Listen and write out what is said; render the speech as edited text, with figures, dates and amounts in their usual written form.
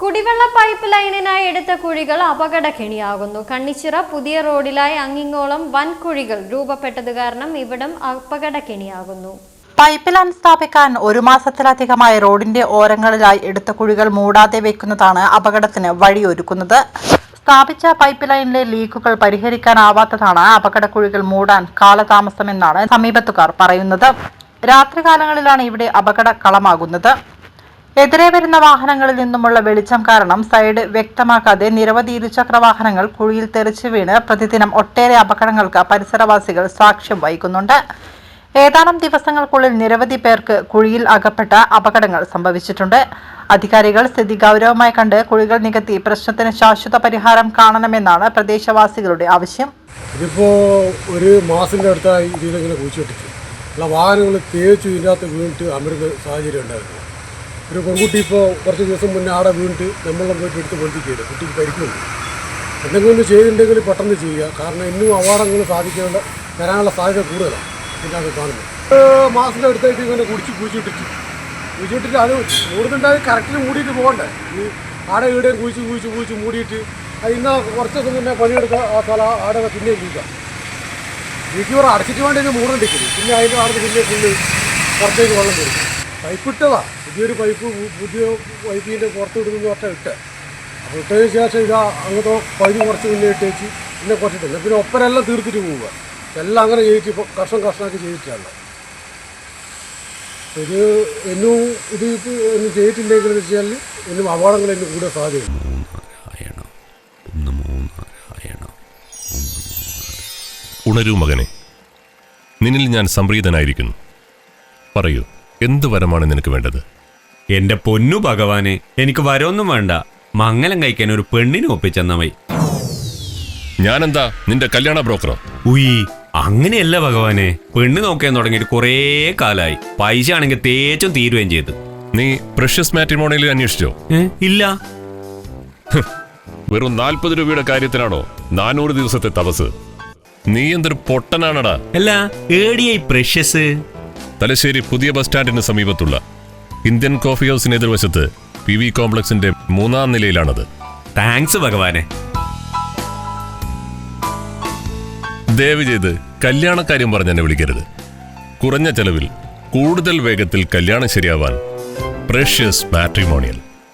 കുടിവെള്ള പൈപ്പ് ലൈനിനായി എടുത്ത കുഴികൾ അപകടക്കെണിയാകുന്നു. കണ്ണിച്ചിറ പുതിയ റോഡിലായി അങ്ങിങ്ങോളം വൻ കുഴികൾ രൂപപ്പെട്ടത് കാരണം ഇവിടം അപകടക്കെണിയാകുന്നു. പൈപ്പ് ലൈൻ സ്ഥാപിക്കാൻ 1 മാസത്തിലധികമായി റോഡിന്റെ ഓരങ്ങളിലായി എടുത്ത കുഴികൾ മൂടാതെ വെക്കുന്നതാണ് അപകടത്തിന് വഴിയൊരുക്കുന്നത്. സ്ഥാപിച്ച പൈപ്പ് ലൈനിലെ ലീക്കുകൾ പരിഹരിക്കാനാവാത്തതാണ് അപകടക്കുഴികൾ മൂടാൻ കാലതാമസമെന്നാണ് സമീപത്തുകാർ പറയുന്നത്. രാത്രികാലങ്ങളിലാണ് ഇവിടെ അപകടക്കളമാകുന്നത്. എതിരെ വരുന്ന വാഹനങ്ങളിൽ നിന്നുമുള്ള വെളിച്ചം കാരണം സൈഡ് വ്യക്തമാക്കാതെ നിരവധി ഇരുചക്ര വാഹനങ്ങൾ കുഴിയിൽ തെറിച്ചു വീണ് പ്രതിദിനം ഒട്ടേറെ അപകടങ്ങൾക്ക് പരിസരവാസികൾ സാക്ഷ്യം വഹിക്കുന്നുണ്ട്. ഏതാനും ദിവസങ്ങൾക്കുള്ളിൽ നിരവധി പേർക്ക് കുഴിയിൽ അകപ്പെട്ട അപകടങ്ങൾ സംഭവിച്ചിട്ടുണ്ട്. അധികാരികൾ സ്ഥിതി ഗൗരവമായി കണ്ട് കുഴികൾ നികത്തി പ്രശ്നത്തിന് ശാശ്വത പരിഹാരം കാണണമെന്നാണ് പ്രദേശവാസികളുടെ ആവശ്യം. ഇതിപ്പോൾ 1 മാസത്തിൻ്റെ അടുത്തായി ഇതിലിങ്ങനെ കുഴിച്ചിട്ടിട്ട് വാഹനങ്ങൾ തേച്ചു ഇതിനകത്ത് വീണിട്ട് അമരുന്ന സാഹചര്യം ഉണ്ടായിരുന്നു. ഒരു പെൺകുട്ടി ഇപ്പോൾ കുറച്ച് ദിവസം മുന്നേ ആടെ വീണിട്ട് നമ്മളെല്ലാം പോയിട്ട് എടുത്ത് പൊളിപ്പിക്കുകയില്ല. കുട്ടിക്ക് പരിക്കുന്നുണ്ട്. എന്തെങ്കിലും ഒന്ന് ചെയ്തിട്ടുണ്ടെങ്കിൽ പെട്ടെന്ന് ചെയ്യുക. കാരണം ഇന്നും അപകടങ്ങൾ വരാനുള്ള സാധ്യത കൂടുതലാണ് ഇതിനകത്ത് കാണുന്നത്. മാസത്തിൻ്റെ അടുത്തായിട്ട് ഇങ്ങനെ കുഴിച്ചിട്ടിട്ട് അത് മൂടുന്നുണ്ടായി കറക്റ്റിന് മൂടിയിട്ട് പോകണ്ടേ. ഈ ആടെ ഈടെയും കുഴിച്ച് മൂടിയിട്ട് അത് ഇന്ന് കുറച്ച് ദിവസം മുന്നേ പണിയെടുക്കുക ആ സ്ഥലം ആടെ പിന്നെയും കുഴിക്കാം. വീട്ടിൽ അടച്ചിട്ട് വേണ്ടി മൂടുണ്ടിരിക്കുന്നത്. പിന്നെ അതിൻ്റെ ആടെ പിന്നെ ഫുള്ള് പുറത്തേക്ക് വെള്ളം വരും. പൈപ്പ് ഇട്ടതാ, പുതിയ പൈപ്പിൻ്റെ പുറത്ത് ഇടുന്നു പറഞ്ഞാൽ ഇട്ട്. അപ്പോൾ ഇട്ടതിന് ശേഷം ഇതാ അങ്ങനത്തെ പകുതി കുറച്ച് മുന്നേ ഇട്ടേച്ച് പിന്നെ കുറച്ചിട്ടില്ല. പിന്നെ ഒപ്പരെല്ലാം തീർത്തിട്ട് പോവുക. എല്ലാം അങ്ങനെ ചെയ്തിട്ട് ഇപ്പോൾ കഷ്ണമാക്കി ചെയ്തിട്ടാണ്. ഇത് എന്നും ഒന്നും ചെയ്തിട്ടില്ലെങ്കിൽ വെച്ചാൽ എന്നും അപകടങ്ങൾ എന്നും കൂടെ സാധ്യതയുണ്ട്. ഉണരൂ മകനെ, നിന്നിൽ ഞാൻ സംപ്രീതനായിരിക്കുന്നു. പറയൂ, എന്ത് വരമാണ് നിനക്ക് വേണ്ടത്? എന്റെ പൊന്നു ഭഗവാനെ, എനിക്ക് വരമൊന്നും വേണ്ട. മംഗലം കഴിക്കാൻ ഒരു പെണ്ണിനെ ഒപ്പിച്ചെന്നാ മതി. ഞാനെന്താ നിന്റെ കല്യാണ ബ്രോക്കറോ? ഉയ്യ്, അങ്ങനെയല്ല ഭഗവാനെ. പെണ്ണ് നോക്കാൻ തുടങ്ങിയിട്ട് കുറേ കാലായി. പൈസ ആണെങ്കിൽ തേച്ചും തീരുകയും ചെയ്തു. നീ പ്രഷ്യസ് മാട്രിമോണിയിൽ അന്വേഷിച്ചോ? ഇല്ല. വെറും 40 രൂപയുടെ കാര്യത്തിനാണോ 400 ദിവസത്തെ തപസ്? നീ എന്തൊരു പൊട്ടനാണടാ. അല്ല, ഏടിയായി പ്രഷ്യസ്? തലശ്ശേരി പുതിയ ബസ് സ്റ്റാൻഡിന് സമീപത്തുള്ള ഇന്ത്യൻ കോഫി ഹൗസിന് എതിർവശത്ത് PV കോംപ്ലക്സിന്റെ 3ാം നിലയിലാണത്. താങ്ക്സ് ഭഗവാനെ. ദയവ് ചെയ്ത് കല്യാണക്കാര്യം പറഞ്ഞെന്നെ വിളിക്കരുത്. കുറഞ്ഞ ചെലവിൽ കൂടുതൽ വേഗത്തിൽ കല്യാണം ശരിയാവാൻ പ്രഷ്യസ് മാട്രിമോണിയൽ.